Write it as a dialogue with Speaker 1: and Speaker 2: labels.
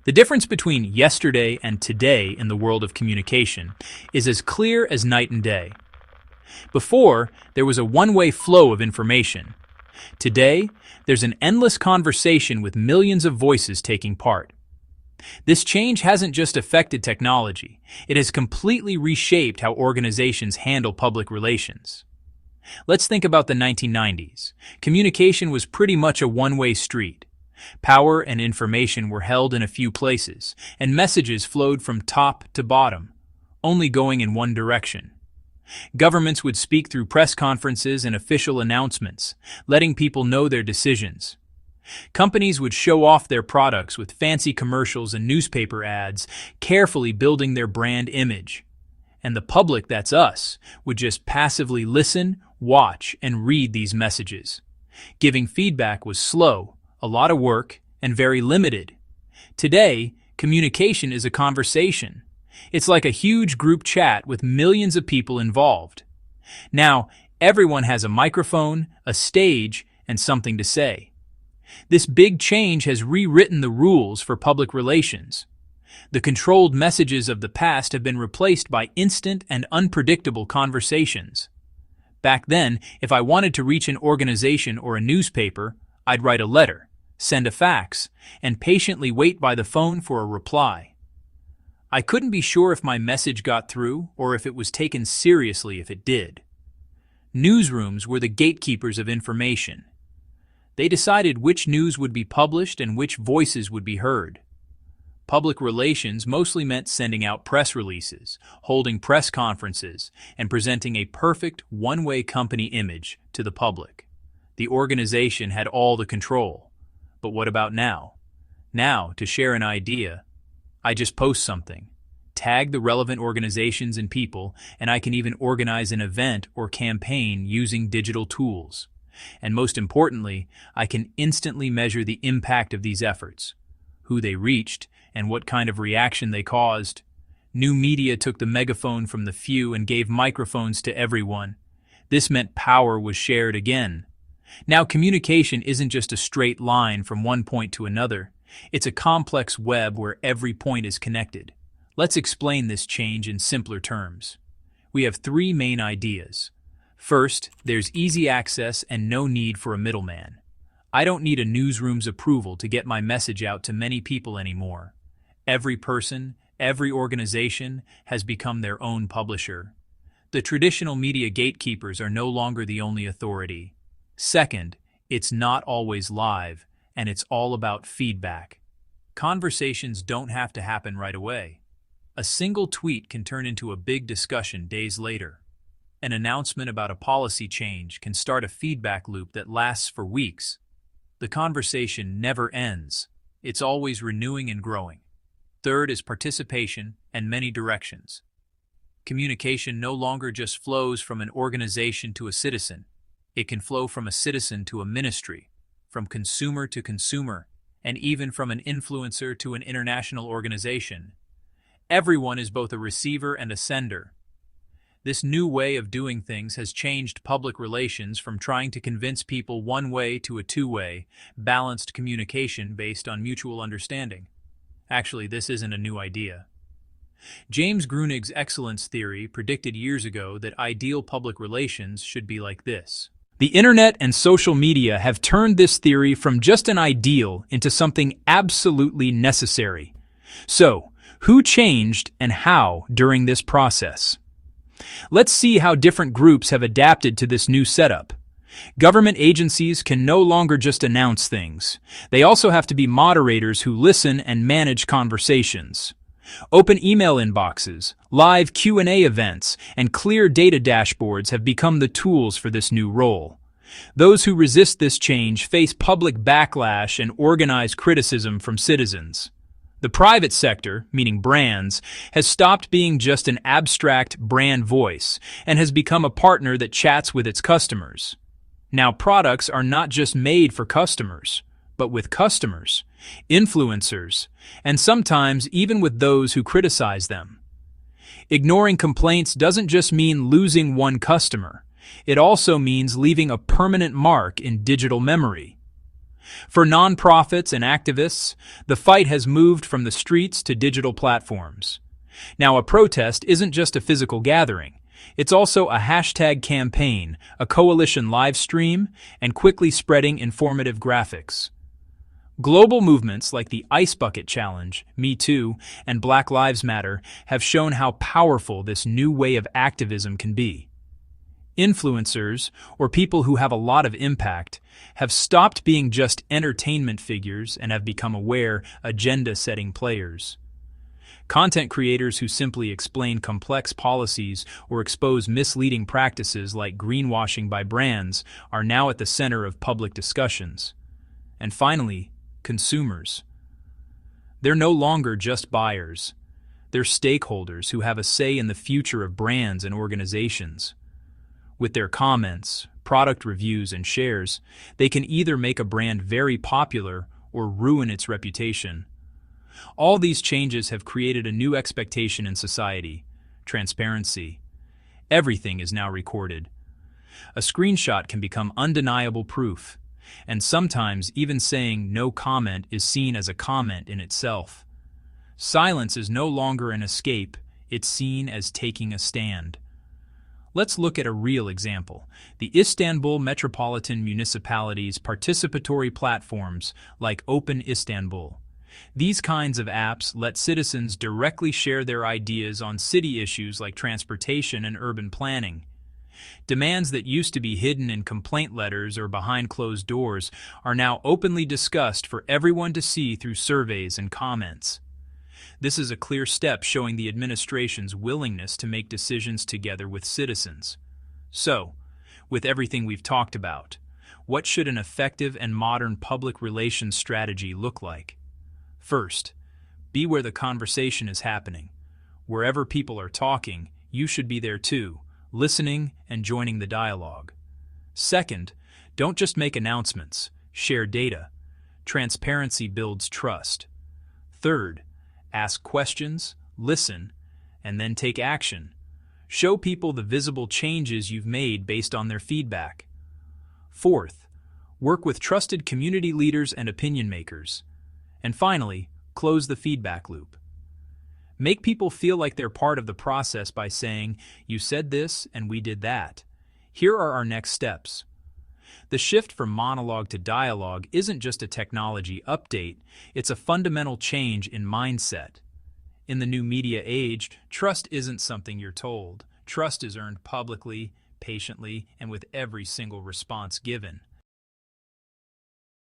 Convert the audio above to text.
Speaker 1: The difference between yesterday and today in the world of communication is as clear as night and day. Before, there was a one-way flow of information. Today, there's an endless conversation with millions of voices taking part. This change hasn't just affected technology, it has completely reshaped how organizations handle public relations. Let's think about the 1990s. Communication was pretty much a one-way street. Power and information were held in a few places, and messages flowed from top to bottom, only going in one direction. Governments would speak through press conferences and official announcements, letting people know their decisions. Companies would show off their products with fancy commercials and newspaper ads, carefully building their brand image. And the public, that's us, would just passively listen, watch, and read these messages. Giving feedback was slow, a lot of work, and very limited. Today, communication is a conversation. It's like a huge group chat with millions of people involved. Now, everyone has a microphone, a stage, and something to say. This big change has rewritten the rules for public relations. The controlled messages of the past have been replaced by instant and unpredictable conversations. Back then, if I wanted to reach an organization or a newspaper, I'd write a letter, send a fax, and patiently wait by the phone for a reply. I couldn't be sure if my message got through or if it was taken seriously if it did. Newsrooms were the gatekeepers of information. They decided which news would be published and which voices would be heard. Public relations mostly meant sending out press releases, holding press conferences, and presenting a perfect one-way company image to the public. The organization had all the control. But what about now? Now, to share an idea, I just post something, tag the relevant organizations and people, and I can even organize an event or campaign using digital tools. And most importantly, I can instantly measure the impact of these efforts, who they reached, and what kind of reaction they caused. New media took the megaphone from the few and gave microphones to everyone. This meant power was shared again. Now, communication isn't just a straight line from one point to another. It's a complex web where every point is connected. Let's explain this change in simpler terms. We have three main ideas. First, there's easy access and no need for a middleman. I don't need a newsroom's approval to get my message out to many people anymore. Every person, every organization has become their own publisher. The traditional media gatekeepers are no longer the only authority. Second, it's not always live, and it's all about feedback. Conversations don't have to happen right away. A single tweet can turn into a big discussion days later. An announcement about a policy change can start a feedback loop that lasts for weeks. The conversation never ends. It's always renewing and growing. Third is participation and many directions. Communication no longer just flows from an organization to a citizen. It can flow from a citizen to a ministry, from consumer to consumer, and even from an influencer to an international organization. Everyone is both a receiver and a sender. This new way of doing things has changed public relations from trying to convince people one way to a two-way, balanced communication based on mutual understanding. Actually, this isn't a new idea. James Grunig's excellence theory predicted years ago that ideal public relations should be like this. The internet and social media have turned this theory from just an ideal into something absolutely necessary. So, who changed and how during this process? Let's see how different groups have adapted to this new setup. Government agencies can no longer just announce things. They also have to be moderators who listen and manage conversations. Open email inboxes, live Q&A events, and clear data dashboards have become the tools for this new role. Those who resist this change face public backlash and organized criticism from citizens. The private sector, meaning brands, has stopped being just an abstract brand voice and has become a partner that chats with its customers. Now, products are not just made for customers, but with customers, influencers, and sometimes even with those who criticize them. Ignoring complaints doesn't just mean losing one customer. It also means leaving a permanent mark in digital memory. For nonprofits and activists, the fight has moved from the streets to digital platforms. Now, a protest isn't just a physical gathering. It's also a hashtag campaign, a coalition live stream, and quickly spreading informative graphics. Global movements like the Ice Bucket Challenge, Me Too, and Black Lives Matter have shown how powerful this new way of activism can be. Influencers, or people who have a lot of impact, have stopped being just entertainment figures and have become aware, agenda-setting players. Content creators who simply explain complex policies or expose misleading practices like greenwashing by brands are now at the center of public discussions. And finally, consumers. They're no longer just buyers. They're stakeholders who have a say in the future of brands and organizations. With their comments, product reviews, and shares, they can either make a brand very popular or ruin its reputation. All these changes have created a new expectation in society: transparency. Everything is now recorded. A screenshot can become undeniable proof, and sometimes even saying no comment is seen as a comment in itself. Silence is no longer an escape, it's seen as taking a stand. Let's look at a real example: the Istanbul Metropolitan Municipality's participatory platforms like Open Istanbul. These kinds of apps let citizens directly share their ideas on city issues like transportation and urban planning. Demands that used to be hidden in complaint letters or behind closed doors are now openly discussed for everyone to see through surveys and comments. This is a clear step showing the administration's willingness to make decisions together with citizens. So, with everything we've talked about, what should an effective and modern public relations strategy look like? First, be where the conversation is happening. Wherever people are talking, you should be there too, listening and joining the dialogue. Second, don't just make announcements, share data. Transparency builds trust. Third, ask questions, listen, and then take action. Show people the visible changes you've made based on their feedback. Fourth, work with trusted community leaders and opinion makers. And finally, close the feedback loop. Make people feel like they're part of the process by saying, "You said this and we did that. Here are our next steps." The shift from monologue to dialogue isn't just a technology update, it's a fundamental change in mindset. In the new media age, trust isn't something you're told. Trust is earned publicly, patiently, and with every single response given.